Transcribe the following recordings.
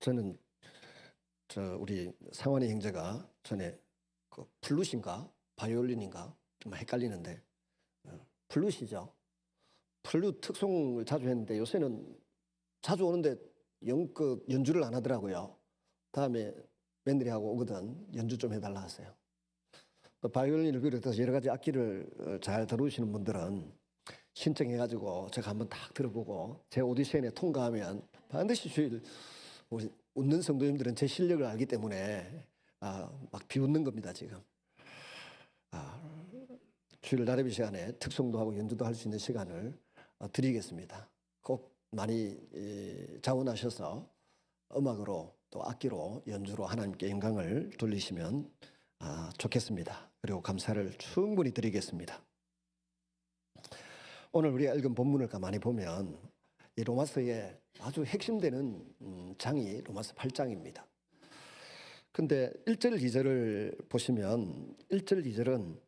저는 우리 상환이 형제가 전에 그 플룻인가 바이올린인가 좀 헷갈리는데 플룻이죠. 플룻 특송을 자주 했는데 요새는 자주 오는데 영껏 연주를 안 하더라고요. 다음에 며느리하고 오거든 연주 좀 해달라 하세요. 또 바이올린을 비롯해서 여러 가지 악기를 잘 다루시는 분들은 신청해가지고 제가 한번 딱 들어보고 제 오디션에 통과하면 반드시 주일, 우리 웃는 성도님들은 제 실력을 알기 때문에 막 비웃는 겁니다 지금. 주일 나레비 시간에 특송도 하고 연주도 할 수 있는 시간을 드리겠습니다. 꼭 많이 자원하셔서 음악으로 또 악기로 연주로 하나님께 영광을 돌리시면 좋겠습니다. 그리고 감사를 충분히 드리겠습니다. 오늘 우리가 읽은 본문을 가만히 보면 이 로마서의 아주 핵심되는 장이 로마서 8장입니다. 근데 1절 2절을 보시면 1절 2절은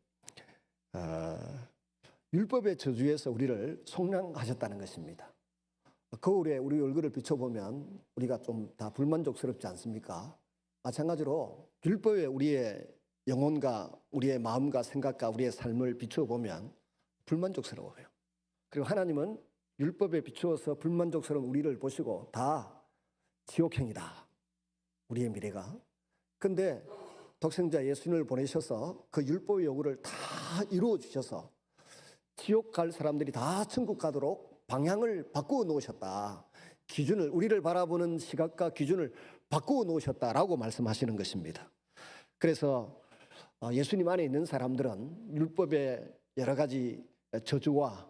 율법의 저주에서 우리를 속량하셨다는 것입니다. 거울에 우리 얼굴을 비춰보면 우리가 좀 다 불만족스럽지 않습니까? 마찬가지로 율법에 우리의 영혼과 우리의 마음과 생각과 우리의 삶을 비추어보면 불만족스러워요. 그리고 하나님은 율법에 비추어서 불만족스러운 우리를 보시고 다 지옥행이다, 우리의 미래가. 근데 독생자 예수님을 보내셔서 그 율법의 요구를 다 이루어 주셔서 지옥 갈 사람들이 다 천국 가도록 방향을 바꾸어 놓으셨다. 기준을, 우리를 바라보는 시각과 기준을 바꾸어 놓으셨다라고 말씀하시는 것입니다. 그래서 예수님 안에 있는 사람들은 율법의 여러 가지 저주와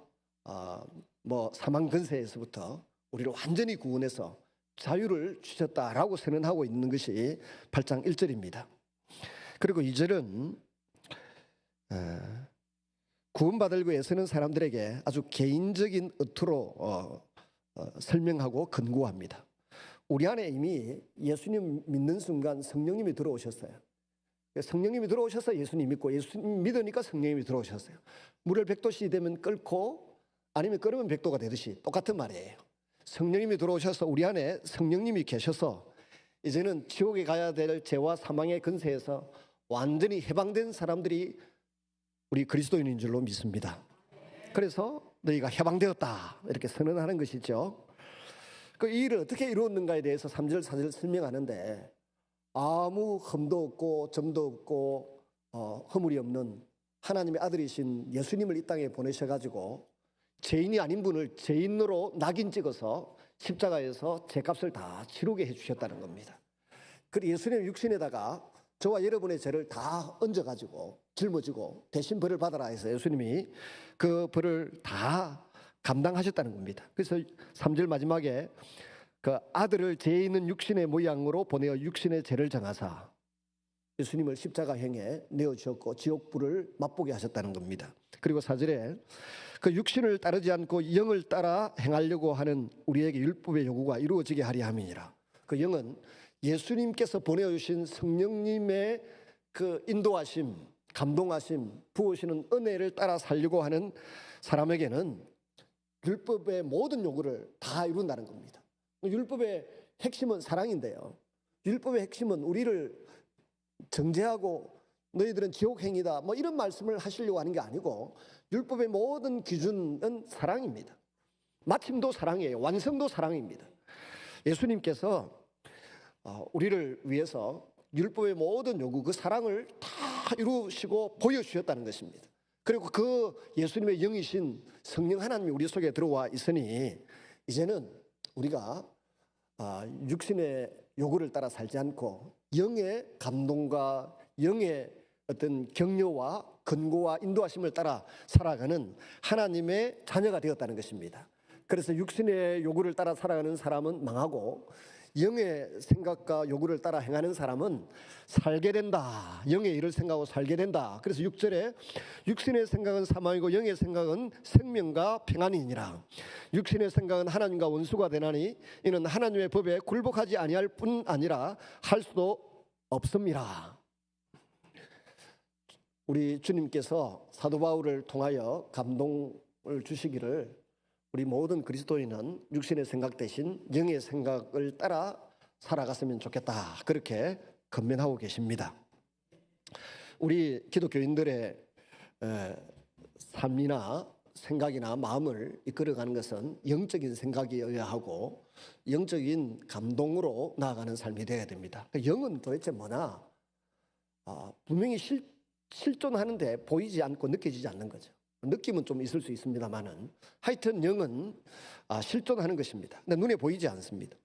사망 근세에서부터 우리를 완전히 구원해서 자유를 주셨다라고 선언하고 있는 것이 8장 1절입니다. 그리고 2절은 구원받으려고 애쓰는 사람들에게 아주 개인적인 의투로 설명하고 권고합니다. 우리 안에 이미 예수님 믿는 순간 성령님이 들어오셨어요. 성령님이 들어오셔서 예수님 믿고 예수님 믿으니까 성령님이 들어오셨어요. 물을 100도씨 되면 끓고 아니면 끓으면 100도가 되듯이 똑같은 말이에요. 성령님이 들어오셔서 우리 안에 성령님이 계셔서 이제는 지옥에 가야 될 죄와 사망의 근세에서 완전히 해방된 사람들이 우리 그리스도인인 줄로 믿습니다. 그래서 너희가 해방되었다 이렇게 선언하는 것이죠. 그 일을 어떻게 이루었는가에 대해서 3절 4절 설명하는데 아무 흠도 없고 점도 없고 허물이 없는 하나님의 아들이신 예수님을 이 땅에 보내셔가지고 죄인이 아닌 분을 죄인으로 낙인 찍어서 십자가에서 죄값을 다 치르게 해주셨다는 겁니다. 그리고 예수님의 육신에다가 저와 여러분의 죄를 다 얹어가지고 짊어지고 대신 벌을 받아라 해서 예수님이 그 벌을 다 감당하셨다는 겁니다. 그래서 3절 마지막에 그 아들을 죄 있는 육신의 모양으로 보내어 육신의 죄를 정하사 예수님을 십자가형에 내어주셨고 지옥불을 맛보게 하셨다는 겁니다. 그리고 4절에 그 육신을 따르지 않고 영을 따라 행하려고 하는 우리에게 율법의 요구가 이루어지게 하려 함이니라. 그 영은 예수님께서 보내주신 성령님의 그 인도하심, 감동하심, 부으시는 은혜를 따라 살려고 하는 사람에게는 율법의 모든 요구를 다 이룬다는 겁니다. 율법의 핵심은 사랑인데요. 율법의 핵심은 우리를 정죄하고 너희들은 지옥행이다 이런 말씀을 하시려고 하는 게 아니고 율법의 모든 기준은 사랑입니다. 마침도 사랑이에요. 완성도 사랑입니다. 예수님께서 우리를 위해서 율법의 모든 요구, 그 사랑을 다 이루시고 보여주셨다는 것입니다. 그리고 그 예수님의 영이신 성령 하나님이 우리 속에 들어와 있으니 이제는 우리가 육신의 요구를 따라 살지 않고 영의 감동과 영의 어떤 격려와 권고와 인도하심을 따라 살아가는 하나님의 자녀가 되었다는 것입니다. 그래서 육신의 요구를 따라 살아가는 사람은 망하고 영의 생각과 요구를 따라 행하는 사람은 살게 된다. 영의 일을 생각하고 살게 된다. 그래서 6절에 육신의 생각은 사망이고 영의 생각은 생명과 평안이니라. 육신의 생각은 하나님과 원수가 되나니 이는 하나님의 법에 굴복하지 아니할 뿐 아니라 할 수도 없습니다. 우리 주님께서 사도 바울을 통하여 감동을 주시기를 우리 모든 그리스도인은 육신의 생각 대신 영의 생각을 따라 살아갔으면 좋겠다. 그렇게 건면하고 계십니다. 우리 기독교인들의 삶이나 생각이나 마음을 이끌어가는 것은 영적인 생각이어야 하고 영적인 감동으로 나아가는 삶이 되어야 됩니다. 영은 도대체 뭐냐? 분명히 실존하는데 보이지 않고 느껴지지 않는 거죠. 느낌은 좀 있을 수 있습니다만은 하여튼 영은 실존하는 것입니다. 근데 눈에 보이지 않습니다.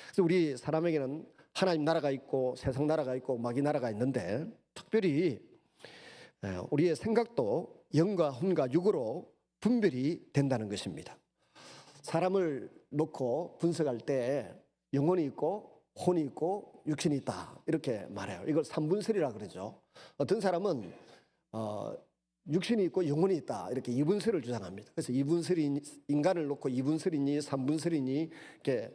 그래서 우리 사람에게는 하나님 나라가 있고 세상 나라가 있고 마귀 나라가 있는데 특별히 우리의 생각도 영과 혼과 육으로 분별이 된다는 것입니다. 사람을 놓고 분석할 때 영혼이 있고 혼이 있고 육신이 있다 이렇게 말해요. 이걸 삼분설이라 그러죠. 어떤 사람은 육신이 있고 영혼이 있다 이렇게 이분설을 주장합니다. 그래서 이분설이 인간을 놓고 이분설이니 삼분설이니 이렇게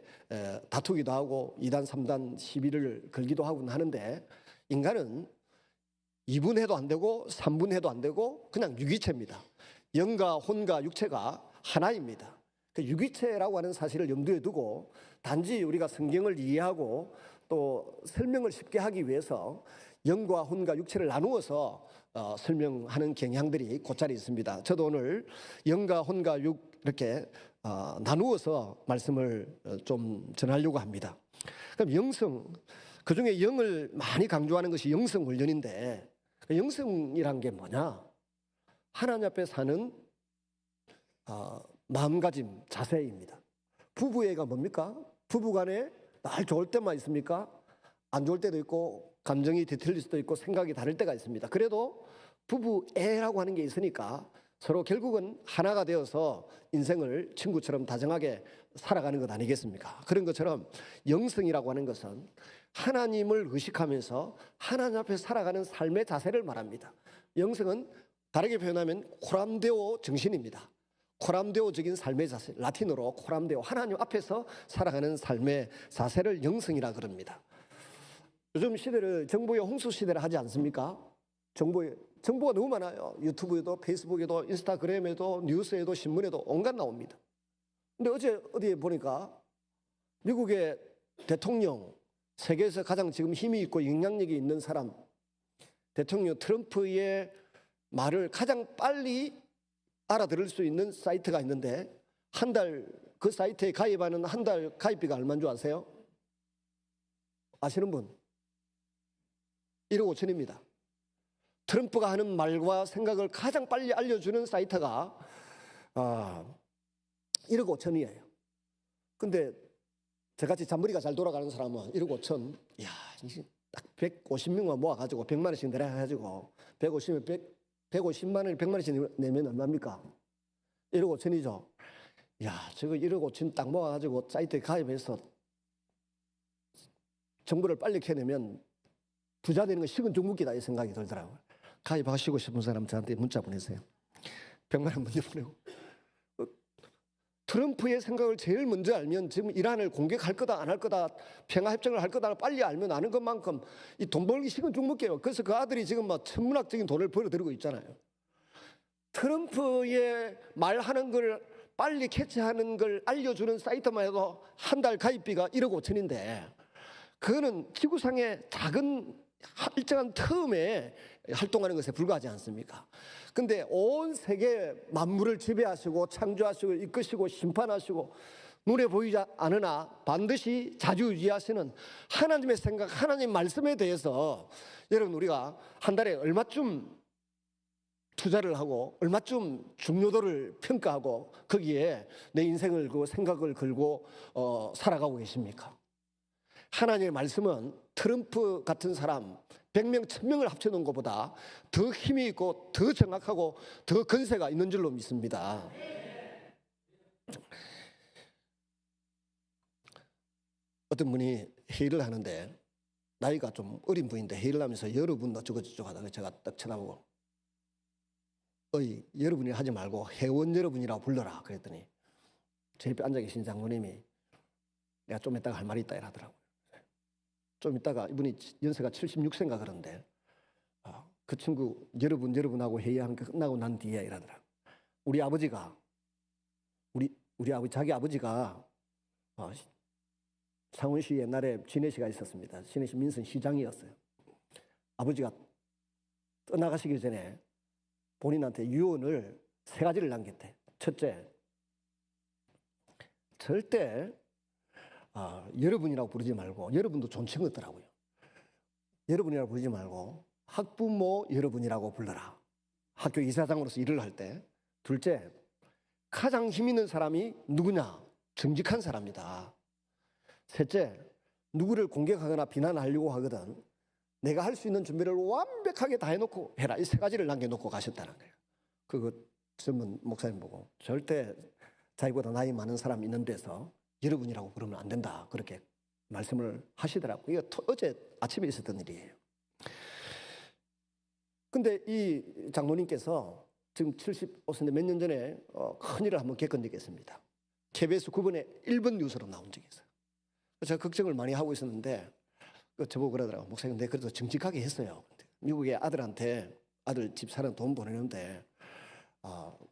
다투기도 하고 2단 3단 시비를 걸기도 하곤 하는데 인간은 2분해도 안 되고 3분해도 안 되고 그냥 유기체입니다. 영과 혼과 육체가 하나입니다. 그 유기체라고 하는 사실을 염두에 두고 단지 우리가 성경을 이해하고 또 설명을 쉽게 하기 위해서 영과 혼과 육체를 나누어서 설명하는 경향들이 곧자리 있습니다. 저도 오늘 영과 혼과 육 이렇게 나누어서 말씀을 좀 전하려고 합니다. 그럼 영성, 그중에 영을 많이 강조하는 것이 영성 훈련인데 영성이란 게 뭐냐? 하나님 앞에 사는 마음가짐, 자세입니다. 부부애가 뭡니까? 부부간에 날 좋을 때만 있습니까? 안 좋을 때도 있고 감정이 뒤틀릴 수도 있고 생각이 다를 때가 있습니다. 그래도 부부애라고 하는 게 있으니까 서로 결국은 하나가 되어서 인생을 친구처럼 다정하게 살아가는 것 아니겠습니까? 그런 것처럼 영성이라고 하는 것은 하나님을 의식하면서 하나님 앞에 살아가는 삶의 자세를 말합니다. 영성은 다르게 표현하면 코람데오 정신입니다. 코람데오적인 삶의 자세, 라틴어로 코람데오, 하나님 앞에서 살아가는 삶의 자세를 영성이라 그럽니다. 요즘 시대를 정보의 홍수 시대를 하지 않습니까? 정보가 너무 많아요. 유튜브에도 페이스북에도 인스타그램에도 뉴스에도 신문에도 온갖 나옵니다. 근데 어제 어디에 보니까 미국의 대통령, 세계에서 가장 지금 힘이 있고 영향력이 있는 사람, 대통령 트럼프의 말을 가장 빨리 알아들을 수 있는 사이트가 있는데 한 달 그 사이트에 가입하는 한 달 가입비가 얼마인 줄 아세요? 아시는 분? 1억 5천입니다. 트럼프가 하는 말과 생각을 가장 빨리 알려주는 사이트가 1억 5천이에요. 근데 저같이 잔머리가 잘 돌아가는 사람은 1억 5천, 이야, 딱 150명만 모아가지고 100만 원씩 내려가지고 150만 원을 100만 원씩 내면 얼마입니까? 1억 5천이죠. 야, 저거 1억 5천 딱 모아가지고 사이트에 가입해서 정보를 빨리 캐내면 부자 되는 건 식은 죽 먹기다 이 생각이 들더라고요. 가입하시고 싶은 사람 저한테 문자 보내세요. 100만 원 먼저 보내고. 트럼프의 생각을 제일 먼저 알면 지금 이란을 공격할 거다 안 할 거다 평화협정을 할 거다 빨리 알면 아는 것만큼 이 돈 벌기 식은 죽 먹게요. 그래서 그 아들이 지금 막 천문학적인 돈을 벌어들이고 있잖아요. 트럼프의 말하는 걸 빨리 캐치하는 걸 알려주는 사이트만 해도 한 달 가입비가 1억 5천인데 그거는 지구상의 작은 일정한 텀에 활동하는 것에 불과하지 않습니까? 근데 온 세계 만물을 지배하시고 창조하시고 이끄시고 심판하시고 눈에 보이지 않으나 반드시 자주유지하시는 하나님의 생각, 하나님 말씀에 대해서 여러분 우리가 한 달에 얼마쯤 투자를 하고 얼마쯤 중요도를 평가하고 거기에 내 인생을 그 생각을 걸고 살아가고 계십니까? 하나님의 말씀은 트럼프 같은 사람 100명, 1000명을 합쳐놓은 것보다 더 힘이 있고 더 정확하고 더 건세가 있는 줄로 믿습니다. 어떤 분이 회의를 하는데 나이가 좀 어린 분인데 회의를 하면서 여러분 어쩌고저쩌고 하다가 제가 딱 쳐다보고 여러분이 하지 말고 회원 여러분이라고 불러라 그랬더니 제 옆에 앉아 계신 장로님이 내가 좀 이따가 할 말이 있다 이러더라고요. 좀 이따가 이분이 연세가 76세인가 그런데 그 친구 여러분하고 회의하는 게 끝나고 난 뒤에 이러더라고요. 우리 아버지가 우리 아버지 자기 아버지가 창원시 옛날에 진해시가 있었습니다. 진해시 민선 시장이었어요. 아버지가 떠나가시기 전에 본인한테 유언을 3가지를 남겼대. 첫째, 절대 여러분이라고 부르지 말고, 여러분도 존칭 같더라고요. 여러분이라고 부르지 말고 학부모 여러분이라고 불러라. 학교 이사장으로서 일을 할 때. 둘째, 가장 힘 있는 사람이 누구냐? 정직한 사람이다. 셋째, 누구를 공격하거나 비난하려고 하거든 내가 할 수 있는 준비를 완벽하게 다 해놓고 해라. 이 3가지를 남겨놓고 가셨다는 거예요. 그거 전문 목사님 보고 절대 자기보다 나이 많은 사람 있는 데서 여러분이라고 부르면 안 된다. 그렇게 말씀을 하시더라고요. 이거 어제 아침에 있었던 일이에요. 근데 이 장로님께서 지금 75세인데 몇 년 전에 큰일을 한번 겪은 적이 있습니다. KBS 9번에 1번 뉴스로 나온 적이 있어요. 제가 걱정을 많이 하고 있었는데 저보고 그러더라고요. 목사님, 내가 그래도 정직하게 했어요. 미국에 아들한테 아들 집 사는 돈 보내는데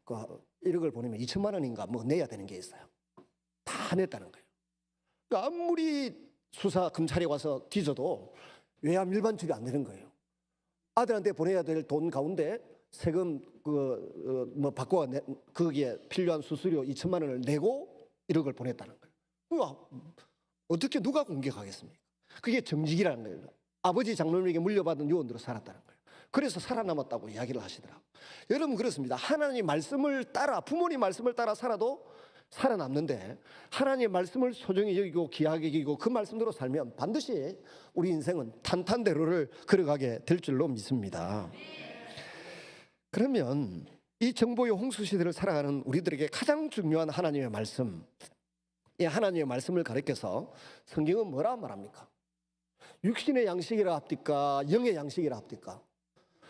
그 1억을 보내면 2천만 원인가 뭐 내야 되는 게 있어요. 다 냈다는 거예요. 그러니까 아무리 수사 검찰에 와서 뒤져도 외압 일반출이 안 되는 거예요. 아들한테 보내야 될 돈 가운데 세금 뭐 바꿔 거기에 필요한 수수료 2천만 원을 내고 1억을 보냈다는 거예요. 어떻게 누가 공격하겠습니까? 그게 정직이라는 거예요. 아버지 장로님에게 물려받은 유언으로 살았다는 거예요. 그래서 살아남았다고 이야기를 하시더라고요. 여러분 그렇습니다. 하나님 말씀을 따라 부모님 말씀을 따라 살아도 살아남는데 하나님의 말씀을 소중히 여기고 귀하게 여기고 그 말씀대로 살면 반드시 우리 인생은 탄탄대로를 걸어가게 될 줄로 믿습니다. 그러면 이 정보의 홍수시대를 살아가는 우리들에게 가장 중요한 하나님의 말씀, 이 하나님의 말씀을 가리켜서 성경은 뭐라 말합니까? 육신의 양식이라 합니까? 영의 양식이라 합니까?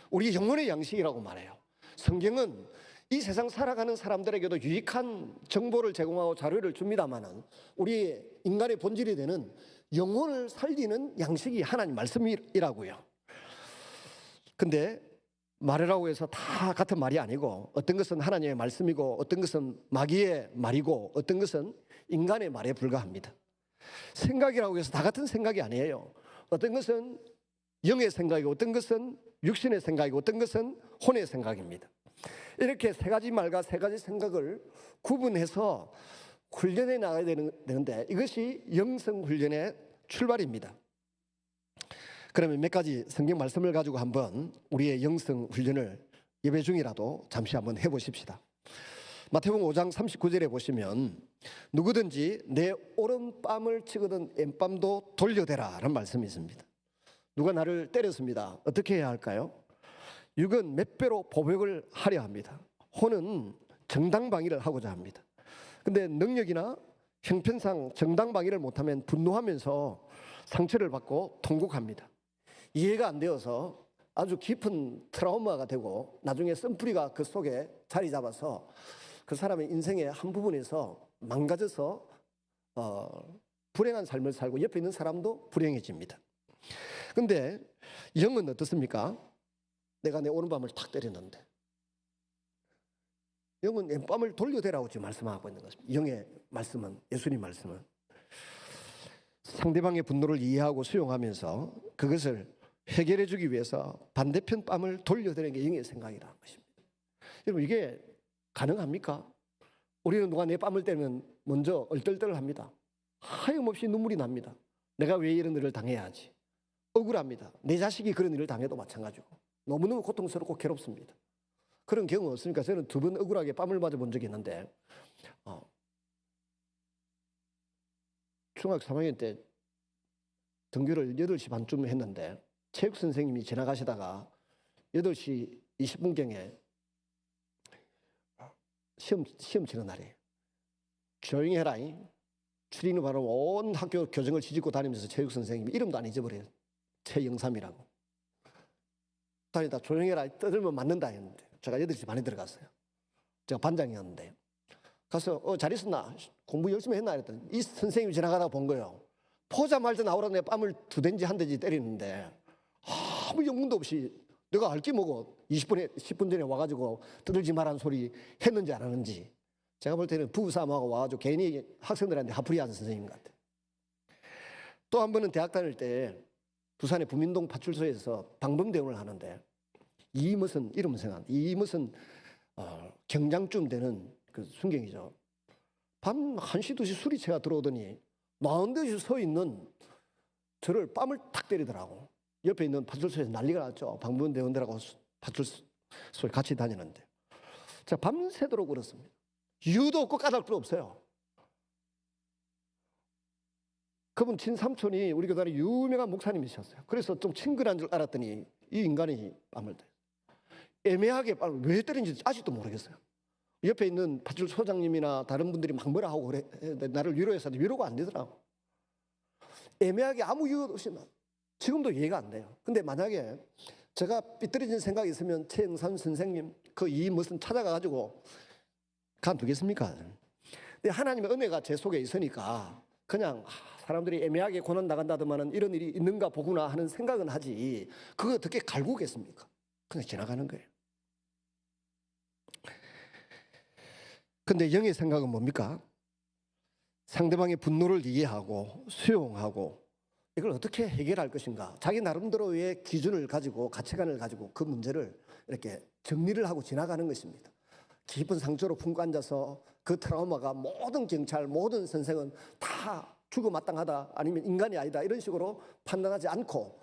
우리 영혼의 양식이라고 말해요. 성경은 이 세상 살아가는 사람들에게도 유익한 정보를 제공하고 자료를 줍니다마는 우리 인간의 본질이 되는 영혼을 살리는 양식이 하나님 말씀이라고요. 근데 말이라고 해서 다 같은 말이 아니고 어떤 것은 하나님의 말씀이고 어떤 것은 마귀의 말이고 어떤 것은 인간의 말에 불과합니다. 생각이라고 해서 다 같은 생각이 아니에요. 어떤 것은 영의 생각이고 어떤 것은 육신의 생각이고 어떤 것은 혼의 생각입니다. 이렇게 3가지 말과 3가지 생각을 구분해서 훈련해 나가야 되는데 이것이 영성훈련의 출발입니다. 그러면 몇 가지 성경 말씀을 가지고 한번 우리의 영성훈련을 예배 중이라도 잠시 한번 해보십시다. 마태복음 5장 39절에 보시면 누구든지 내 오른뺨을 치거든 왼뺨도 돌려대라 라는 말씀이 있습니다. 누가 나를 때렸습니다. 어떻게 해야 할까요? 육은 몇 배로 보복을 하려 합니다. 혼은 정당방위를 하고자 합니다. 근데 능력이나 형편상 정당방위를 못하면 분노하면서 상처를 받고 통곡합니다. 이해가 안 되어서 아주 깊은 트라우마가 되고 나중에 쓴뿌리가 그 속에 자리 잡아서 그 사람의 인생의 한 부분에서 망가져서 불행한 삶을 살고 옆에 있는 사람도 불행해집니다. 근데 영은 어떻습니까? 내가 내 오른밤을 탁 때렸는데 영은 왼밤을 돌려대라고 지금 말씀하고 있는 것입니다. 영의 말씀은, 예수님 말씀은 상대방의 분노를 이해하고 수용하면서 그것을 해결해 주기 위해서 반대편 뺨을 돌려대는 게 영의 생각이라는 것입니다. 여러분 이게 가능합니까? 우리는 누가 내 뺨을 때리면 먼저 얼떨떨합니다. 하염없이 눈물이 납니다. 내가 왜 이런 일을 당해야 하지? 억울합니다. 내 자식이 그런 일을 당해도 마찬가지고 너무너무 고통스럽고 괴롭습니다. 그런 경우 없습니까? 저는 2번 억울하게 뺨을 맞아본 적이 있는데 중학교 3학년 때 등교를 8시 반쯤 했는데 체육 선생님이 지나가시다가 8시 20분경에 시험 치는 날이에요. 조용히 해라. 추리는 바로 온 학교 교정을 뒤집고 다니면서 체육 선생님이 이름도 안 잊어버려요. 최영삼이라고. 다니다 조용히 해라. 떠들면 맞는다 했는데 제가 8시 반에 들어갔어요. 제가 반장이었는데 가서 잘 있었나? 공부 열심히 했나? 했더니 이 선생님이 지나가다가 본 거예요. 포자말자 나오라 내 뺨을 2대인지 1대인지 때리는데 아무 영문도 없이 내가 알게 뭐고 10분 전에 와가지고 떠들지 말라는 소리 했는지 안 하는지 제가 볼 때는 부부싸움하고 와가지고 괜히 학생들한테 화풀이하는 선생님 같아요. 또 한 번은 대학 다닐 때 부산의 부민동 파출소에서 방범대원을 하는데 이 무슨 이름은 생각 이 무슨 경장쯤 되는 그 순경이죠. 밤 1시 2시 수리차가 들어오더니 나은 듯이 서 있는 저를 뺨을 탁 때리더라고. 옆에 있는 파출소에서 난리가 났죠. 방범대원들하고 파출소에 같이 다니는데 제가 밤새도록 울었습니다. 이유도 없고 까닭도 없어요. 그분 친삼촌이 우리 교단의 유명한 목사님이셨어요. 그래서 좀 친근한 줄 알았더니 이 인간이 뺨을 때려. 애매하게 뺨을 왜 때린지 아직도 모르겠어요. 옆에 있는 파출소장님이나 다른 분들이 막 뭐라 하고 그래 나를 위로해서 위로가 안 되더라고. 애매하게 아무 이유 없이 지금도 이해가 안 돼요. 근데 만약에 제가 삐뚤어진 생각이 있으면 최영삼 선생님 그 이 무슨 찾아가가지고 간두겠습니까? 근데 하나님의 은혜가 제 속에 있으니까 그냥 사람들이 애매하게 고난 나간다더만은 이런 일이 있는가 보구나 하는 생각은 하지 그거 어떻게 갈구겠습니까? 그냥 지나가는 거예요. 근데 영의 생각은 뭡니까? 상대방의 분노를 이해하고 수용하고 이걸 어떻게 해결할 것인가? 자기 나름대로의 기준을 가지고 가치관을 가지고 그 문제를 이렇게 정리를 하고 지나가는 것입니다. 깊은 상처로 품고 앉아서 그 트라우마가 모든 경찰, 모든 선생은 다 죽어마땅하다 아니면 인간이 아니다 이런 식으로 판단하지 않고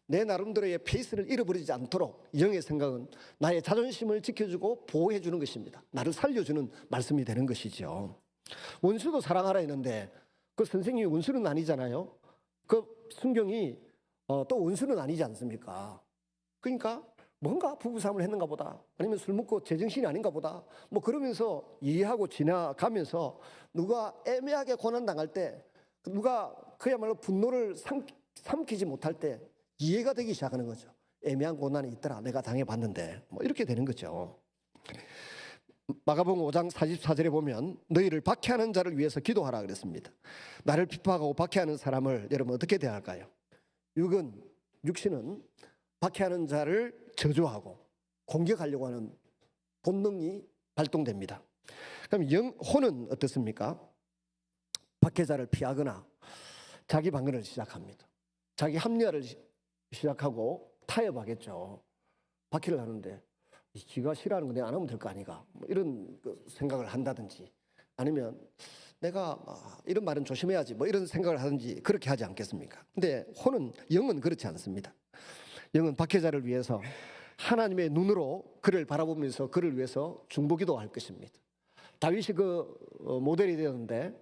내 나름대로의 페이스를 잃어버리지 않도록 영의 생각은 나의 자존심을 지켜주고 보호해 주는 것입니다. 나를 살려주는 말씀이 되는 것이죠. 원수도 사랑하라 했는데 그 선생님이 원수는 아니잖아요. 그 순경이 또 원수는 아니지 않습니까? 그러니까 뭔가 부부싸움을 했는가 보다 아니면 술 먹고 제정신이 아닌가 보다 뭐 그러면서 이해하고 지나가면서 누가 애매하게 고난당할 때 누가 그야말로 분노를 삼키지 못할 때 이해가 되기 시작하는 거죠. 애매한 고난이 있더라 내가 당해봤는데 뭐 이렇게 되는 거죠. 마가복음 5장 44절에 보면 너희를 박해하는 자를 위해서 기도하라 그랬습니다. 나를 비판하고 박해하는 사람을 여러분 어떻게 대할까요? 육신은 박해하는 자를 저주하고 공격하려고 하는 본능이 발동됩니다. 그럼 혼은 어떻습니까? 박해자를 피하거나 자기 방어를 시작합니다. 자기 합리화를 시작하고 타협하겠죠. 박해를 하는데 지가 싫어하는 거 내가 안 하면 될 거 아니가 뭐 이런 생각을 한다든지 아니면 내가 이런 말은 조심해야지 뭐 이런 생각을 하든지 그렇게 하지 않겠습니까? 근데 영은 그렇지 않습니다. 영은 박해자를 위해서 하나님의 눈으로 그를 바라보면서 그를 위해서 중보기도 할 것입니다. 다윗이 그 모델이 되었는데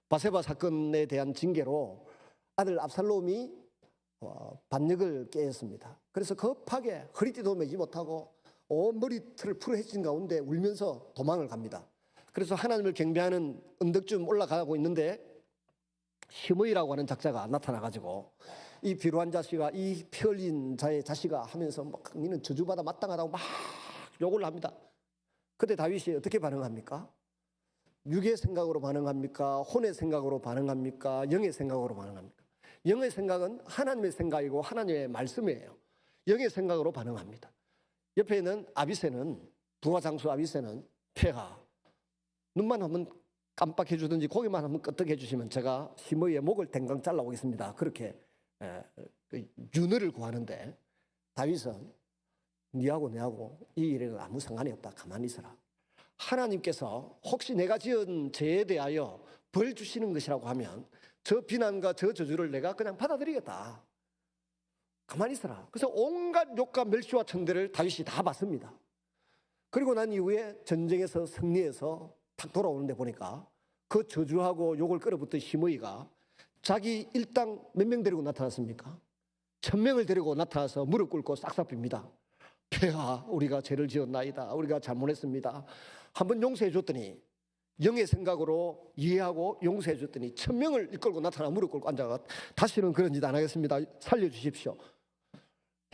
바세바 사건에 대한 징계로 아들 압살롬이 반역을 깨었습니다. 그래서 급하게 허리띠도 매지 못하고 온 머리털을 풀어헤친 가운데 울면서 도망을 갑니다. 그래서 하나님을 경배하는 언덕쯤 올라가고 있는데 시므이라고 하는 작자가 나타나가지고 이 비루한 자식아 이 피 흘린 자의 자식아 하면서 막 니는 저주받아 마땅하다고 막 욕을 합니다. 그때 다윗이 어떻게 반응합니까? 육의 생각으로 반응합니까? 혼의 생각으로 반응합니까? 영의 생각으로 반응합니까? 영의 생각은 하나님의 생각이고 하나님의 말씀이에요. 영의 생각으로 반응합니다. 옆에 있는 아비새는 부하 장수 아비새는 폐하 눈만 한번 깜빡해 주든지 고개만 한번 끄덕해 주시면 제가 시므이의 목을 댕강 잘라오겠습니다. 그렇게 윤회를 구하는데 다윗은 니하고 내하고 이 일에는 아무 상관이 없다. 가만히 있어라. 하나님께서 혹시 내가 지은 죄에 대하여 벌 주시는 것이라고 하면 저 비난과 저 저주를 내가 그냥 받아들이겠다. 가만히 있어라. 그래서 온갖 욕과 멸시와 천대를 다윗이 다 받습니다. 그리고 난 이후에 전쟁에서 승리해서 탁 돌아오는데 보니까 그 저주하고 욕을 끌어붙던 시므이가 자기 일당 몇 명 데리고 나타났습니까? 1000명을 데리고 나타나서 무릎 꿇고 싹싹 빕니다. 폐하 우리가 죄를 지었나이다. 우리가 잘못했습니다. 한번 용서해 줬더니 영의 생각으로 이해하고 용서해 줬더니 1000명을 이끌고 나타나 무릎 꿇고 앉아가 다시는 그런 짓 안 하겠습니다. 살려주십시오.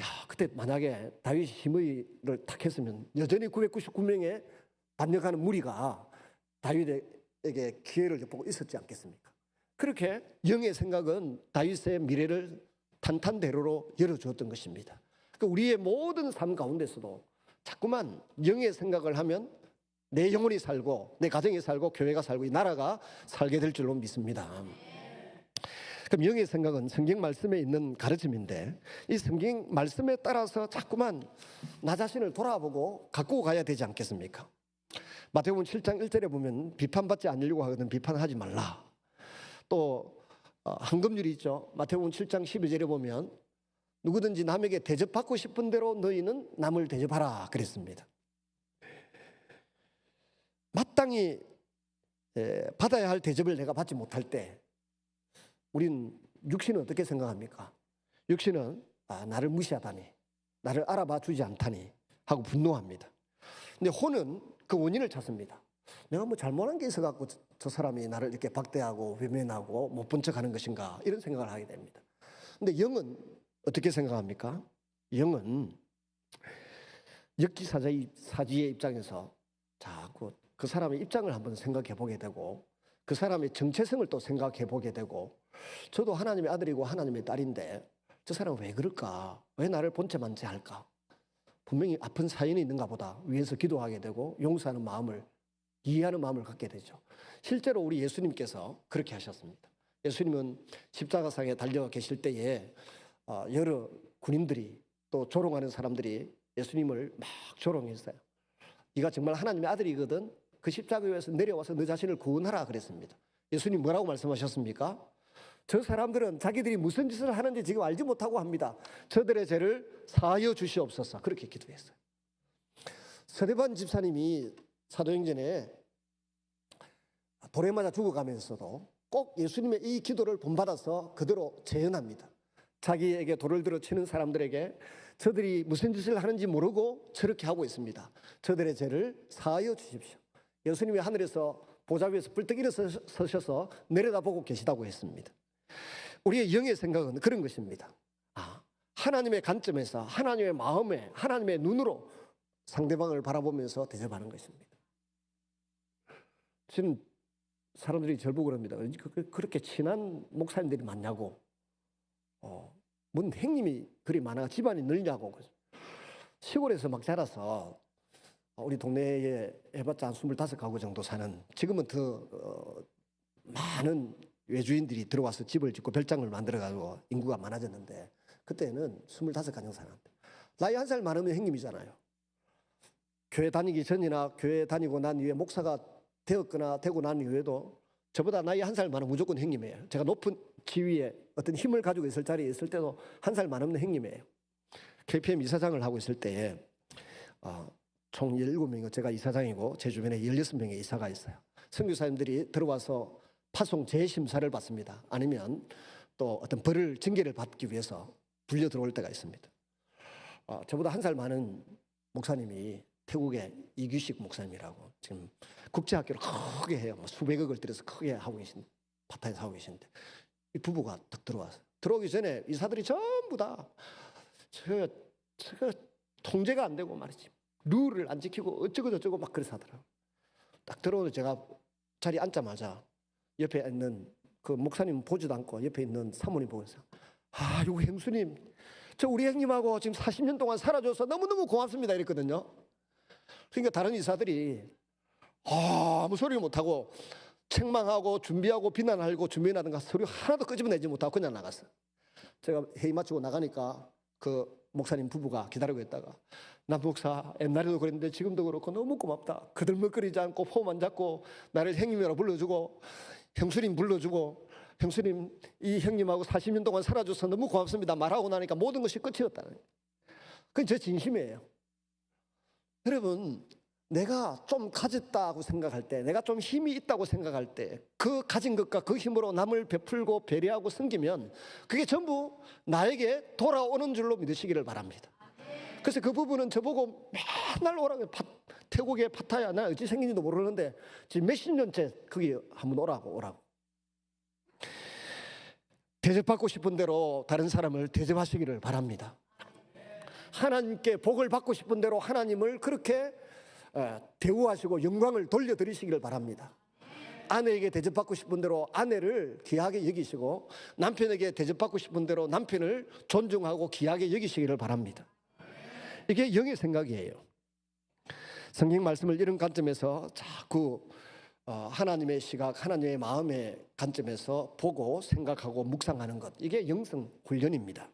야, 그때 만약에 다윗이 시므이를 탁 했으면 여전히 999명의 반역하는 무리가 다윗에게 기회를 엿보고 있었지 않겠습니까? 그렇게 영의 생각은 다윗의 미래를 탄탄대로로 열어주었던 것입니다. 그러니까 우리의 모든 삶 가운데서도 자꾸만 영의 생각을 하면 내 영혼이 살고 내 가정이 살고 교회가 살고 이 나라가 살게 될 줄로 믿습니다. 그럼 영의 생각은 성경 말씀에 있는 가르침인데 이 성경 말씀에 따라서 자꾸만 나 자신을 돌아보고 가꾸고 가야 되지 않겠습니까? 마태복음 7장 1절에 보면 비판받지 않으려고 하거든 비판하지 말라. 또 황금률이 있죠. 마태복음 7장 12절에 보면 누구든지 남에게 대접받고 싶은 대로 너희는 남을 대접하라 그랬습니다. 마땅히 받아야 할 대접을 내가 받지 못할 때 우린 육신은 어떻게 생각합니까? 육신은 나를 무시하다니, 나를 알아봐 주지 않다니 하고 분노합니다. 근데 혼은 그 원인을 찾습니다. 내가 뭐 잘못한 게 있어갖고 저 사람이 나를 이렇게 박대하고 외면하고 못 본 척하는 것인가 이런 생각을 하게 됩니다. 근데 영은 어떻게 생각합니까? 영은 역지사지의 입장에서 자꾸 그 사람의 입장을 한번 생각해 보게 되고 그 사람의 정체성을 또 생각해 보게 되고 저도 하나님의 아들이고 하나님의 딸인데 저 사람은 왜 그럴까? 왜 나를 본체만 제할까? 분명히 아픈 사연이 있는가 보다 위해서 기도하게 되고 용서하는 마음을 이해하는 마음을 갖게 되죠. 실제로 우리 예수님께서 그렇게 하셨습니다. 예수님은 십자가상에 달려 계실 때에 여러 군인들이 또 조롱하는 사람들이 예수님을 막 조롱했어요. 네가 정말 하나님의 아들이거든 그 십자가에서 내려와서 너 자신을 구원하라 그랬습니다. 예수님 뭐라고 말씀하셨습니까? 저 사람들은 자기들이 무슨 짓을 하는지 지금 알지 못하고 합니다. 저들의 죄를 사하여 주시옵소서 그렇게 기도했어요. 서대반 집사님이 사도행전에 돌에 맞아 죽어가면서도 꼭 예수님의 이 기도를 본받아서 그대로 재현합니다. 자기에게 돌을 들어 치는 사람들에게 저들이 무슨 짓을 하는지 모르고 저렇게 하고 있습니다. 저들의 죄를 사하여 주십시오. 예수님이 하늘에서 보좌 위에서 뿔떡 일어서셔서 내려다보고 계시다고 했습니다. 우리의 영의 생각은 그런 것입니다. 하나님의 관점에서 하나님의 마음에 하나님의 눈으로 상대방을 바라보면서 대접하는 것입니다. 지금 사람들이 저를 보고 그럽니다. 그렇게 친한 목사님들이 많냐고. 뭔 행님이 그리 많아 집안이 늘냐고. 시골에서 막 자라서 우리 동네에 해봤자 한 25가구 정도 사는 지금은 더 많은 외주인들이 들어와서 집을 짓고 별장을 만들어가지고 인구가 많아졌는데 그때는 25가정 사는데 나이 1살 많으면 형님이잖아요. 교회 다니기 전이나 교회 다니고 난 이후에 목사가 되었거나 되고 난 이후에도 저보다 나이 1살 많으면 무조건 형님이에요. 제가 높은 지위에 어떤 힘을 가지고 있을 자리에 있을 때도 1살 많으면 형님이에요. KPM 이사장을 하고 있을 때에 총 17명이고 제가 이사장이고 제 주변에 16명의 이사가 있어요. 선교사님들이 들어와서 파송 재심사를 받습니다. 아니면 또 어떤 벌을 징계를 받기 위해서 불려 들어올 때가 있습니다. 저보다 1살 많은 목사님이 태국의 이규식 목사님이라고 지금 국제학교를 크게 해요. 수백억을 들여서 크게 하고 계신 파타에서 하고 계신데 이 부부가 딱 들어와서 들어오기 전에 이사들이 전부 다 저 통제가 안 되고 말이지 룰을 안 지키고 어쩌고 저쩌고 막 그래서 하더라고요. 딱 들어오서 제가 자리에 앉자마자 옆에 있는 그 목사님 보지도 않고 옆에 있는 사모님 보면서 이거 형수님 저 우리 형님하고 지금 40년 동안 살아줘서 너무너무 고맙습니다 이랬거든요. 그러니까 다른 이사들이 아무 소리 못하고 책망하고 준비하고 비난하고 준비해놨는가 소리 하나도 끄집어내지 못하고 그냥 나갔어요. 제가 회의 마치고 나가니까 그 목사님 부부가 기다리고 있다가 남 목사 옛날에도 그랬는데 지금도 그렇고 너무 고맙다. 그들먹거리지 않고 폼 안 잡고 나를 형님이라고 불러주고 형수님 불러주고 형수님 이 형님하고 40년 동안 살아줘서 너무 고맙습니다 말하고 나니까 모든 것이 끝이었다. 그건 제 진심이에요. 여러분 내가 좀 가졌다고 생각할 때 내가 좀 힘이 있다고 생각할 때 그 가진 것과 그 힘으로 남을 베풀고 배려하고 섬기면 그게 전부 나에게 돌아오는 줄로 믿으시기를 바랍니다. 그래서 그 부분은 저보고 맨날 오라고 태국의 파타야 나 어찌 생긴지도 모르는데 지금 몇십 년째 거기 한번 오라고 대접받고 싶은 대로 다른 사람을 대접하시기를 바랍니다. 하나님께 복을 받고 싶은 대로 하나님을 그렇게 대우하시고 영광을 돌려드리시기를 바랍니다. 아내에게 대접받고 싶은 대로 아내를 귀하게 여기시고 남편에게 대접받고 싶은 대로 남편을 존중하고 귀하게 여기시기를 바랍니다. 이게 영의 생각이에요. 성경 말씀을 이런 관점에서 자꾸 하나님의 시각, 하나님의 마음의 관점에서 보고 생각하고 묵상하는 것, 이게 영성 훈련입니다.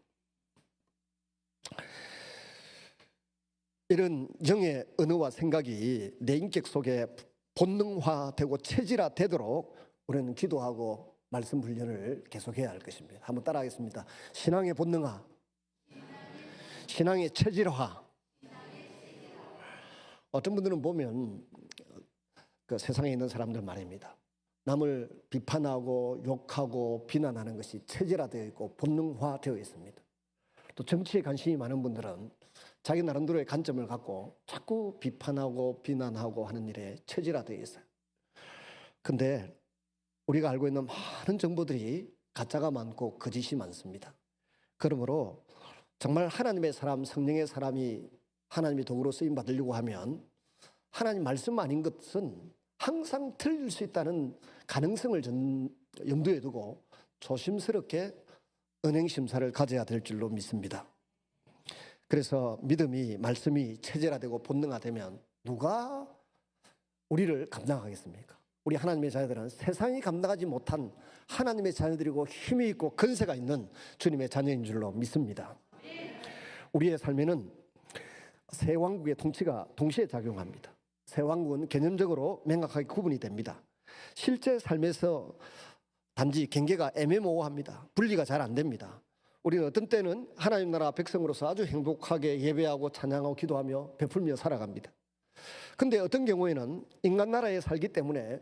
이런 영의 언어와 생각이 내 인격 속에 본능화되고 체질화되도록 우리는 기도하고 말씀 훈련을 계속해야 할 것입니다. 한번 따라하겠습니다. 신앙의 본능화, 신앙의 체질화. 어떤 분들은 보면 그 세상에 있는 사람들 말입니다. 남을 비판하고 욕하고 비난하는 것이 체질화되어 있고 본능화되어 있습니다. 또 정치에 관심이 많은 분들은 자기 나름대로의 관점을 갖고 자꾸 비판하고 비난하고 하는 일에 체질화되어 있어요. 근데 우리가 알고 있는 많은 정보들이 가짜가 많고 거짓이 많습니다. 그러므로 정말 하나님의 사람, 성령의 사람이 하나님의 도구로 쓰임 받으려고 하면 하나님 말씀 아닌 것은 항상 틀릴 수 있다는 가능성을 염두에 두고 조심스럽게 은행심사를 가져야 될 줄로 믿습니다. 그래서 믿음이, 말씀이 체질화되고 본능화되면 누가 우리를 감당하겠습니까? 우리 하나님의 자녀들은 세상이 감당하지 못한 하나님의 자녀들이고 힘이 있고 근세가 있는 주님의 자녀인 줄로 믿습니다. 우리의 삶에는 세 왕국의 통치가 동시에 작용합니다. 세 왕국은 개념적으로 명확하게 구분이 됩니다. 실제 삶에서 단지 경계가 애매모호합니다. 분리가 잘 안 됩니다. 우리는 어떤 때는 하나님 나라 백성으로서 아주 행복하게 예배하고 찬양하고 기도하며 베풀며 살아갑니다. 근데 어떤 경우에는 인간 나라에 살기 때문에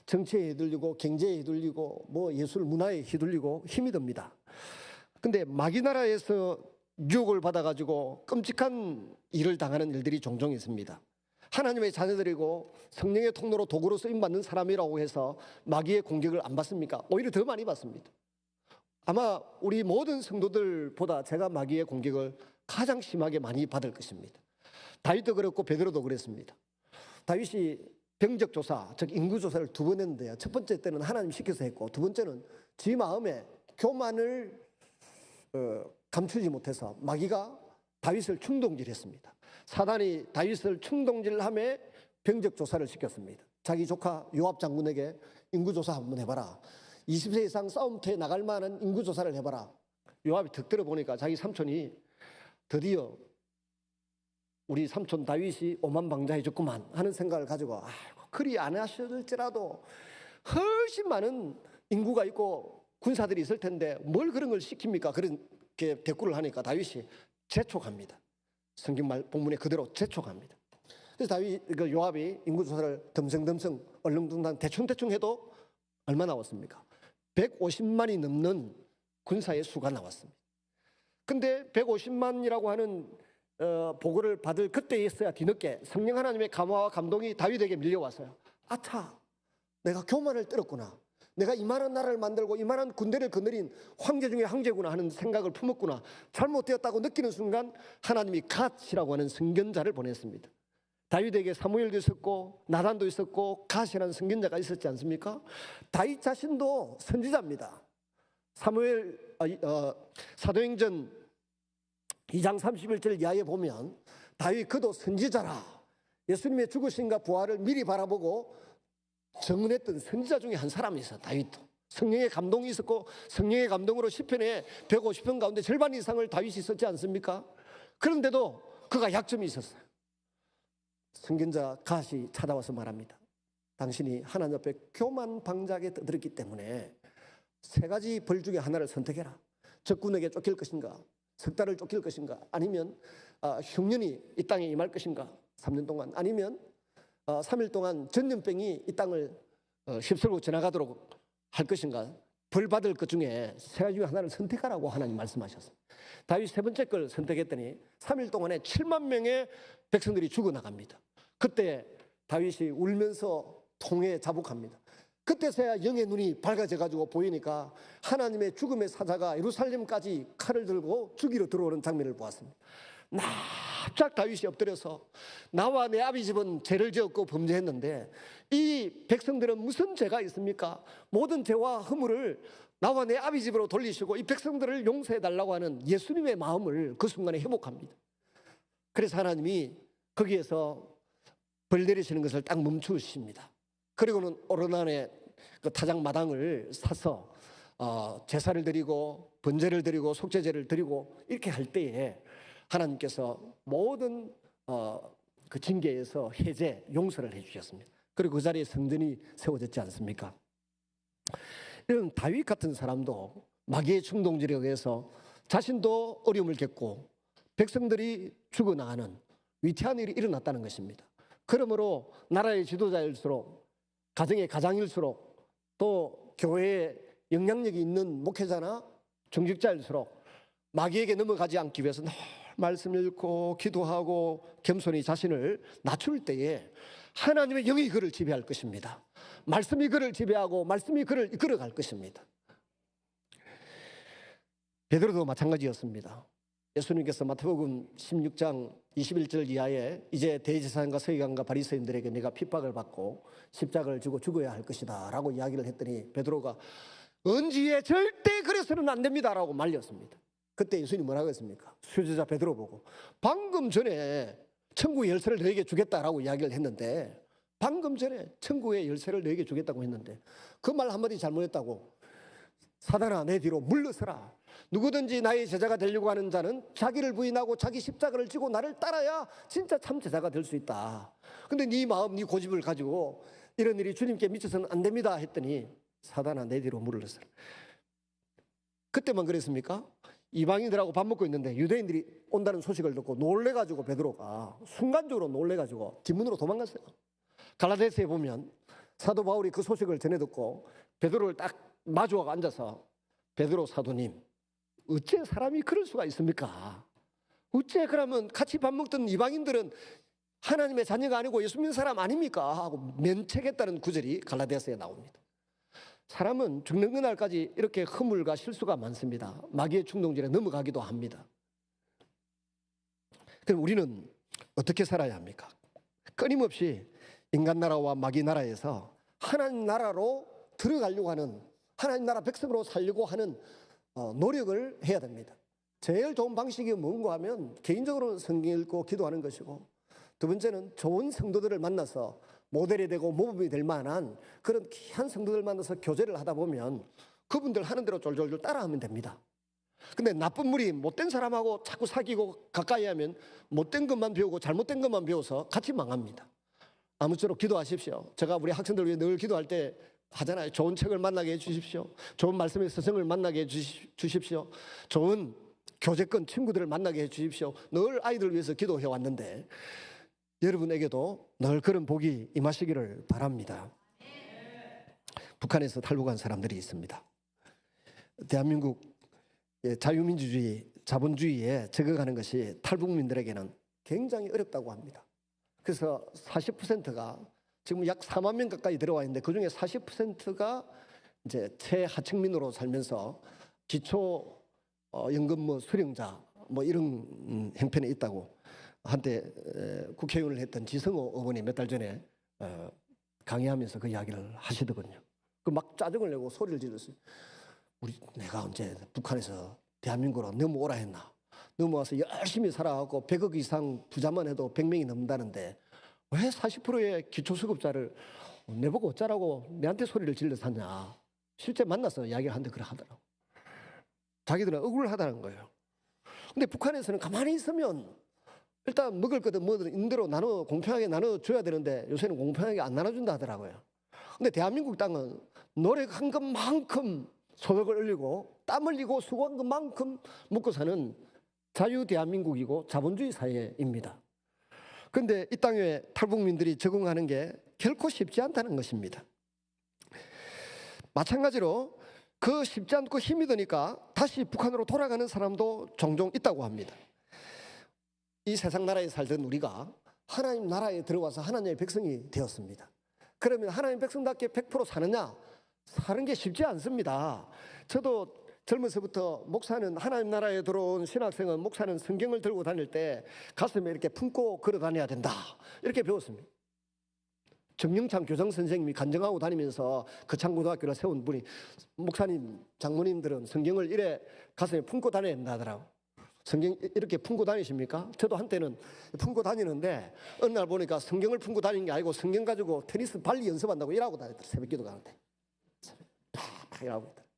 정치에 휘둘리고 경제에 휘둘리고 뭐 예술 문화에 휘둘리고 힘이 듭니다. 근데 마귀 나라에서 유혹을 받아가지고 끔찍한 일을 당하는 일들이 종종 있습니다. 하나님의 자녀들이고 성령의 통로로 도구로 쓰임받는 사람이라고 해서 마귀의 공격을 안 받습니까? 오히려 더 많이 받습니다. 아마 우리 모든 성도들보다 제가 마귀의 공격을 가장 심하게 많이 받을 것입니다. 다윗도 그랬고 베드로도 그랬습니다. 다윗이 병적조사, 즉 인구조사를 두 번 했는데요. 첫 번째 때는 하나님 시켜서 했고 두 번째는 지 마음에 교만을 감추지 못해서 마귀가 다윗을 충동질했습니다. 사단이 다윗을 충동질하며 병적조사를 시켰습니다. 자기 조카 요압 장군에게 인구조사 한번 해봐라. 20세 이상 싸움터에 나갈 만한 인구조사를 해봐라. 요압이 득 들어보니까 자기 삼촌이 드디어 우리 삼촌 다윗이 오만방자해졌구만 하는 생각을 가지고 아이고 그리 안 하실지라도 훨씬 많은 인구가 있고 군사들이 있을 텐데 뭘 그런 걸 시킵니까? 그렇게 대꾸를 하니까 다윗이 재촉합니다. 성경 말 본문에 그대로 재촉합니다. 그래서 요압이 인구조사를 덤성덤성 얼렁뚱땅 대충대충 해도 얼마 나왔습니까? 150만이 넘는 군사의 수가 나왔습니다. 근데 150만이라고 하는 보고를 받을 그때 있어야 뒤늦게 성령 하나님의 감화와 감동이 다윗에게 밀려왔어요. 아차, 내가 교만을 떨었구나. 내가 이만한 나라를 만들고 이만한 군대를 거느린 황제 중에 황제구나 하는 생각을 품었구나. 잘못되었다고 느끼는 순간 하나님이 갓이라고 하는 선견자를 보냈습니다. 다윗에게 사무엘도 있었고 나단도 있었고 갓이라는 선견자가 있었지 않습니까? 다윗 자신도 선지자입니다. 사도행전 2장 31절 이하에 보면 다윗 그도 선지자라. 예수님의 죽으심과 부활을 미리 바라보고 증언했던 선지자 중에 한 사람이 있어요. 다윗도 성령의 감동이 있었고 성령의 감동으로 시편에 150편 가운데 절반 이상을 다윗이 썼지 않습니까? 그런데도 그가 약점이 있었어요. 선견자 갓이 찾아와서 말합니다. 당신이 하나님 앞에 교만방자하게 떠들었기 때문에 세 가지 벌 중에 하나를 선택해라. 적군에게 쫓길 것인가, 석 달을 쫓길 것인가, 아니면 흉년이 이 땅에 임할 것인가 3년 동안, 아니면 3일 동안 전염병이 이 땅을 휩쓸고 지나가도록 할 것인가. 벌 받을 것 중에 세 가지 중에 하나를 선택하라고 하나님 말씀하셨어요. 다윗 세 번째 걸 선택했더니 3일 동안에 7만 명의 백성들이 죽어나갑니다. 그때 다윗이 울면서 통에 자복합니다. 그때서야 영의 눈이 밝아져가지고 보이니까 하나님의 죽음의 사자가 예루살렘까지 칼을 들고 죽이러 들어오는 장면을 보았습니다. 납작 다윗이 엎드려서 나와 내 아비 집은 죄를 지었고 범죄했는데 이 백성들은 무슨 죄가 있습니까? 모든 죄와 허물을 나와 내 아비 집으로 돌리시고 이 백성들을 용서해달라고 하는 예수님의 마음을 그 순간에 회복합니다. 그래서 하나님이 거기에서 벌 내리시는 것을 딱 멈추십니다. 그리고는 오르난의 그 타작 마당을 사서 제사를 드리고 번제를 드리고 속죄제를 드리고 이렇게 할 때에 하나님께서 모든 그 징계에서 해제, 용서를 해주셨습니다. 그리고 그 자리에 성전이 세워졌지 않습니까? 이런 다윗 같은 사람도 마귀의 충동질에 의해서 자신도 어려움을 겪고 백성들이 죽어나가는 위태한 일이 일어났다는 것입니다. 그러므로 나라의 지도자일수록, 가정의 가장일수록, 또 교회에 영향력이 있는 목회자나 중직자일수록 마귀에게 넘어가지 않기 위해서 늘 말씀 읽고 기도하고 겸손히 자신을 낮출 때에 하나님의 영이 그를 지배할 것입니다. 말씀이 그를 지배하고 말씀이 그를 이끌어갈 것입니다. 베드로도 마찬가지였습니다. 예수님께서 마태복음 16장 21절 이하에 이제 대제사장과 서기관과 바리새인들에게 내가 핍박을 받고 십자가를 지고 죽어야 할 것이다 라고 이야기를 했더니 베드로가 언지에 절대 그래서는 안 됩니다 라고 말렸습니다. 그때 예수님이 뭐라고 했습니까? 수제자 베드로 보고 방금 전에 천국의 열쇠를 너에게 주겠다라고 이야기를 했는데, 방금 전에 천국의 열쇠를 너에게 주겠다고 했는데 그 말 한마디 잘못했다고 사단아 내 뒤로 물러서라. 누구든지 나의 제자가 되려고 하는 자는 자기를 부인하고 자기 십자가를 지고 나를 따라야 진짜 참 제자가 될 수 있다. 근데 네 마음, 네 고집을 가지고 이런 일이 주님께 미쳐서는 안 됩니다 했더니 사단아 내 뒤로 물러서라. 그때만 그랬습니까? 이방인들하고 밥 먹고 있는데 유대인들이 온다는 소식을 듣고 놀래가지고 베드로가 순간적으로 놀래가지고 뒷문으로 도망갔어요. 갈라디아서에 보면 사도 바울이 그 소식을 전해 듣고 베드로를 딱 마주하고 앉아서 베드로 사도님 어째 사람이 그럴 수가 있습니까? 어째 그러면 같이 밥 먹던 이방인들은 하나님의 자녀가 아니고 예수 믿는 사람 아닙니까? 하고 면책했다는 구절이 갈라디아서에 나옵니다. 사람은 죽는 그날까지 이렇게 허물과 실수가 많습니다. 마귀의 충동질에 넘어가기도 합니다. 그럼 우리는 어떻게 살아야 합니까? 끊임없이 인간 나라와 마귀 나라에서 하나님 나라로 들어가려고 하는, 하나님 나라 백성으로 살려고 하는 노력을 해야 됩니다. 제일 좋은 방식이 뭔가 하면 개인적으로는 성경 읽고 기도하는 것이고, 두 번째는 좋은 성도들을 만나서 모델이 되고 모범이 될 만한 그런 귀한 성도들 만나서 교제를 하다 보면 그분들 하는 대로 쫄쫄쫄 따라하면 됩니다. 근데 나쁜 무리, 못된 사람하고 자꾸 사귀고 가까이 하면 못된 것만 배우고 잘못된 것만 배워서 같이 망합니다. 아무쪼록 기도하십시오. 제가 우리 학생들 위해 늘 기도할 때 하잖아요. 좋은 책을 만나게 해주십시오. 좋은 말씀의 스승을 만나게 해주십시오. 좋은 교제권 친구들을 만나게 해주십시오. 늘 아이들 위해서 기도해 왔는데 여러분에게도 늘 그런 복이 임하시기를 바랍니다. 북한에서 탈북한 사람들이 있습니다. 대한민국 자유민주주의, 자본주의에 적응하는 것이 탈북민들에게는 굉장히 어렵다고 합니다. 그래서 40%가 지금 약 4만 명 가까이 들어와 있는데 그중에 40%가 이제 최하층민으로 살면서 기초 연금 수령자 이런 형편에 있다고 한때 국회의원을 했던 지성호 의원이 몇 달 전에 강의하면서 그 이야기를 하시더군요. 그 막 짜증을 내고 소리를 질렀어요. 내가 언제 북한에서 대한민국으로 넘어오라 했나? 넘어와서 열심히 살아가고 100억 이상 부자만 해도 100명이 넘는다는데 왜 40%의 기초수급자를 내보고 어쩌라고 내한테 소리를 질러서 하냐? 실제 만나서 이야기를 하는데 그래 하더라고. 자기들은 억울하다는 거예요. 근데 북한에서는 가만히 있으면 일단 먹을 거든 뭐든 있는 대로 공평하게 나눠줘야 되는데 요새는 공평하게 안 나눠준다 하더라고요. 근데 대한민국 땅은 노력한 것만큼 소득을 올리고 땀 흘리고 수고한 것만큼 먹고 사는 자유 대한민국이고 자본주의 사회입니다. 그런데 이 땅에 탈북민들이 적응하는 게 결코 쉽지 않다는 것입니다. 마찬가지로 그 쉽지 않고 힘이 드니까 다시 북한으로 돌아가는 사람도 종종 있다고 합니다. 이 세상 나라에 살던 우리가 하나님 나라에 들어와서 하나님의 백성이 되었습니다. 그러면 하나님 백성답게 100% 사느냐? 사는 게 쉽지 않습니다. 저도 젊어서부터 목사는 하나님 나라에 들어온 신학생은 목사는 성경을 들고 다닐 때 가슴에 이렇게 품고 걸어 다녀야 된다. 이렇게 배웠습니다. 정영창 교장 선생님이 간증하고 다니면서 거창고등학교를 세운 분이 목사님, 장모님들은 성경을 이래 가슴에 품고 다녀야 된다 하더라고. 성경 이렇게 품고 다니십니까? 저도 한때는 품고 다니는데 어느 날 보니까 성경을 품고 다니는 게 아니고 성경 가지고 테니스 발리 연습한다고 일하고 다녔더라고요. 새벽 기도 가는데 팍 일하고 있더라고요.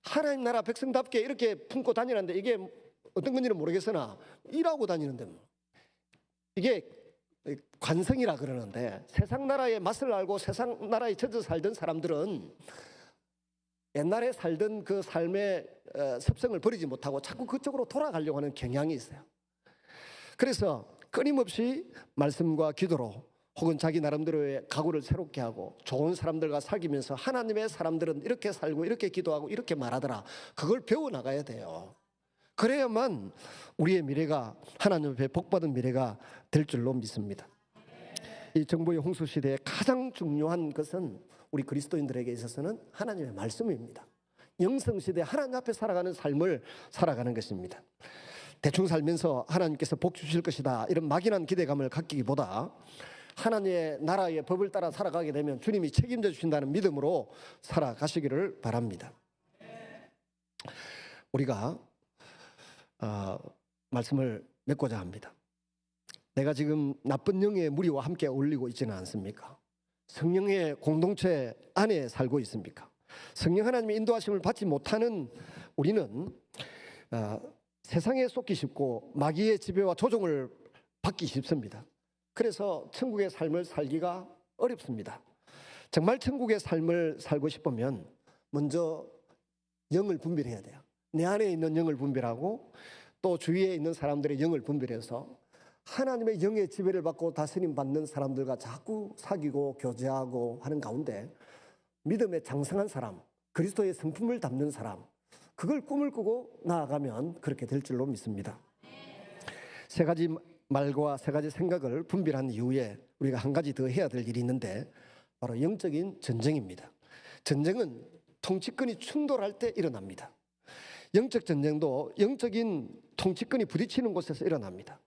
하나님 나라 백성답게 이렇게 품고 다니는데 이게 어떤 건지는 모르겠으나 일하고 다니는데 뭐. 이게 관성이라 그러는데 세상 나라의 맛을 알고 세상 나라에 젖어 살던 사람들은 옛날에 살던 그 삶의 습성을 버리지 못하고 자꾸 그쪽으로 돌아가려고 하는 경향이 있어요. 그래서 끊임없이 말씀과 기도로 혹은 자기 나름대로의 각오를 새롭게 하고 좋은 사람들과 사귀면서 하나님의 사람들은 이렇게 살고 이렇게 기도하고 이렇게 말하더라. 그걸 배워나가야 돼요. 그래야만 우리의 미래가 하나님 앞에 복받은 미래가 될 줄로 믿습니다. 이 정보의 홍수 시대에 가장 중요한 것은 우리 그리스도인들에게 있어서는 하나님의 말씀입니다. 영성 시대 하나님 앞에 살아가는 삶을 살아가는 것입니다. 대충 살면서 하나님께서 복 주실 것이다 이런 막연한 기대감을 갖기보다 하나님의 나라의 법을 따라 살아가게 되면 주님이 책임져 주신다는 믿음으로 살아가시기를 바랍니다. 우리가 말씀을 맺고자 합니다. 내가 지금 나쁜 영의 무리와 함께 어울리고 있지는 않습니까? 성령의 공동체 안에 살고 있습니까? 성령 하나님의 인도하심을 받지 못하는 우리는 세상에 속기 쉽고 마귀의 지배와 조종을 받기 쉽습니다. 그래서 천국의 삶을 살기가 어렵습니다. 정말 천국의 삶을 살고 싶으면 먼저 영을 분별해야 돼요. 내 안에 있는 영을 분별하고 또 주위에 있는 사람들의 영을 분별해서 하나님의 영의 지배를 받고 다스림 받는 사람들과 자꾸 사귀고 교제하고 하는 가운데 믿음의 장성한 사람, 그리스도의 성품을 담는 사람, 그걸 꿈을 꾸고 나아가면 그렇게 될 줄로 믿습니다. 세 가지 말과 세 가지 생각을 분별한 이후에 우리가 한 가지 더 해야 될 일이 있는데 바로 영적인 전쟁입니다. 전쟁은 통치권이 충돌할 때 일어납니다. 영적 전쟁도 영적인 통치권이 부딪히는 곳에서 일어납니다.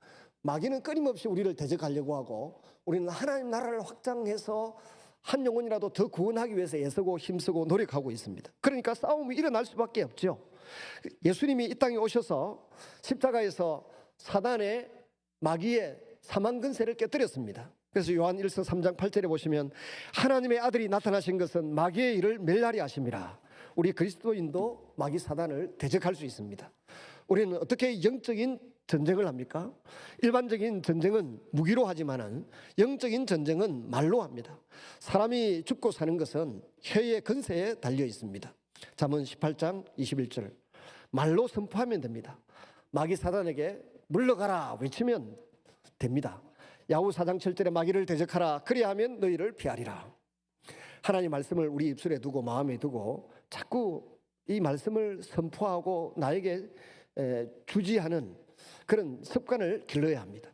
마귀는 끊임없이 우리를 대적하려고 하고 우리는 하나님 나라를 확장해서 한 영혼이라도 더 구원하기 위해서 애쓰고 힘쓰고 노력하고 있습니다. 그러니까 싸움이 일어날 수밖에 없죠. 예수님이 이 땅에 오셔서 십자가에서 사단의 마귀의 사망 근세를 깨뜨렸습니다. 그래서 요한 1서 3장 8절에 보시면 하나님의 아들이 나타나신 것은 마귀의 일을 멸하리 하심이라. 우리 그리스도인도 마귀 사단을 대적할 수 있습니다. 우리는 어떻게 영적인 전쟁을 합니까? 일반적인 전쟁은 무기로 하지만은 영적인 전쟁은 말로 합니다. 사람이 죽고 사는 것은 혀의 근세에 달려 있습니다. 잠언 18장 21절 말로 선포하면 됩니다. 마귀 사단에게 물러가라 외치면 됩니다. 야후 4장 7절에 마귀를 대적하라 그리하면 너희를 피하리라. 하나님 말씀을 우리 입술에 두고 마음에 두고 자꾸 이 말씀을 선포하고 나에게 주지하는 그런 습관을 길러야 합니다.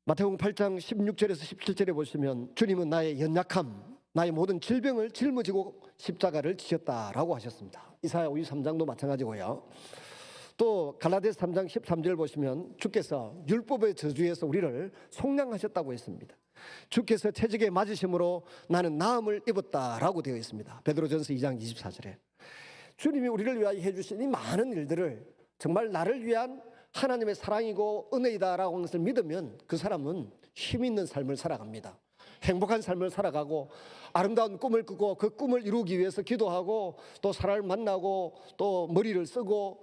마태복음 8장 16절에서 17절에 보시면 주님은 나의 연약함, 나의 모든 질병을 짊어지고 십자가를 지셨다라고 하셨습니다. 이사야 53장도 마찬가지고요. 또 갈라디아서 3장 13절 보시면 주께서 율법의 저주에서 우리를 속량하셨다고 했습니다. 주께서 채찍에 맞으심으로 나는 나음을 입었다라고 되어 있습니다. 베드로전서 2장 24절에 주님이 우리를 위하여 해주신 이 많은 일들을 정말 나를 위한 하나님의 사랑이고 은혜이다라고 하는 것을 믿으면 그 사람은 힘 있는 삶을 살아갑니다. 행복한 삶을 살아가고 아름다운 꿈을 꾸고 그 꿈을 이루기 위해서 기도하고 또 사람을 만나고 또 머리를 쓰고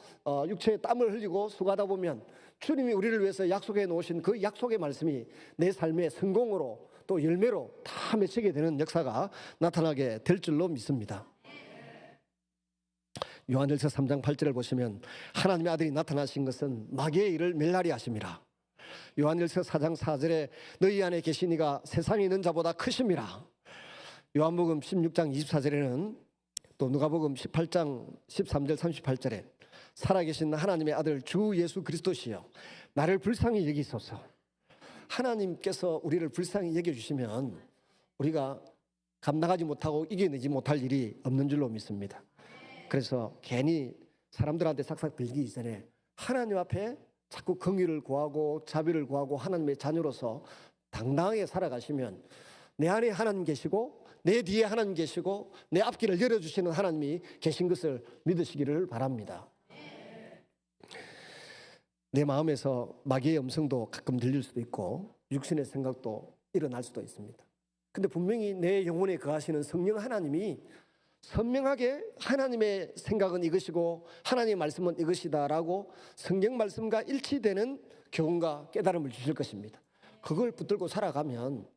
육체에 땀을 흘리고 수고하다 보면 주님이 우리를 위해서 약속해 놓으신 그 약속의 말씀이 내 삶의 성공으로 또 열매로 다 맺히게 되는 역사가 나타나게 될 줄로 믿습니다. 요한일서 3장 8절을 보시면 하나님의 아들이 나타나신 것은 마귀의 일을 멸하리 하심이라. 요한일서 4장 4절에 너희 안에 계신 이가 세상에 있는 자보다 크심이라. 요한복음 16장 24절에는 또 누가복음 18장 13절 38절에 살아계신 하나님의 아들 주 예수 그리스도시여 나를 불쌍히 여기소서. 하나님께서 우리를 불쌍히 여겨주시면 우리가 감당하지 못하고 이겨내지 못할 일이 없는 줄로 믿습니다. 그래서 괜히 사람들한테 삭삭 빌기 이전에 하나님 앞에 자꾸 긍휼을 구하고 자비를 구하고 하나님의 자녀로서 당당하게 살아가시면 내 안에 하나님 계시고 내 뒤에 하나님 계시고 내 앞길을 열어주시는 하나님이 계신 것을 믿으시기를 바랍니다. 내 마음에서 마귀의 음성도 가끔 들릴 수도 있고 육신의 생각도 일어날 수도 있습니다. 근데 분명히 내 영혼에 거하시는 성령 하나님이 선명하게 하나님의 생각은 이것이고 하나님의 말씀은 이것이다라고 성경 말씀과 일치되는 교훈과 깨달음을 주실 것입니다. 그걸 붙들고 살아가면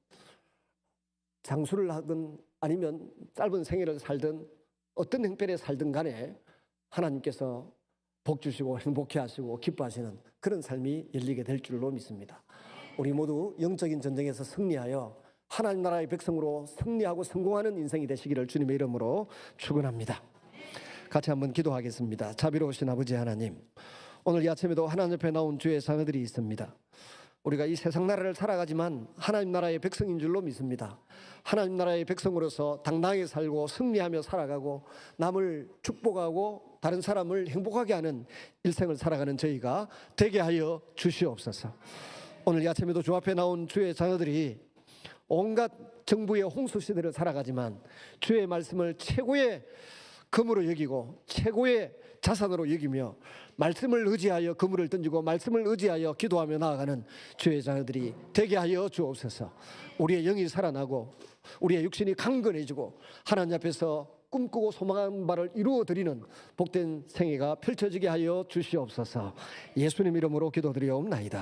장수를 하든 아니면 짧은 생애를 살든 어떤 형편에 살든 간에 하나님께서 복 주시고 행복해 하시고 기뻐하시는 그런 삶이 열리게 될 줄로 믿습니다. 우리 모두 영적인 전쟁에서 승리하여 하나님 나라의 백성으로 승리하고 성공하는 인생이 되시기를 주님의 이름으로 축원합니다. 같이 한번 기도하겠습니다. 자비로우신 아버지 하나님, 오늘 이 아침에도 하나님 앞에 나온 주의 자녀들이 있습니다. 우리가 이 세상 나라를 살아가지만 하나님 나라의 백성인 줄로 믿습니다. 하나님 나라의 백성으로서 당당하게 살고 승리하며 살아가고 남을 축복하고 다른 사람을 행복하게 하는 일생을 살아가는 저희가 되게 하여 주시옵소서. 오늘 이 아침에도 주 앞에 나온 주의 자녀들이 온갖 정부의 홍수 시대를 살아가지만 주의 말씀을 최고의 금으로 여기고 최고의 자산으로 여기며 말씀을 의지하여 그물을 던지고 말씀을 의지하여 기도하며 나아가는 주의 자녀들이 되게 하여 주옵소서. 우리의 영이 살아나고 우리의 육신이 강건해지고 하나님 앞에서 꿈꾸고 소망한 바를 이루어드리는 복된 생애가 펼쳐지게 하여 주시옵소서. 예수님 이름으로 기도드리옵나이다.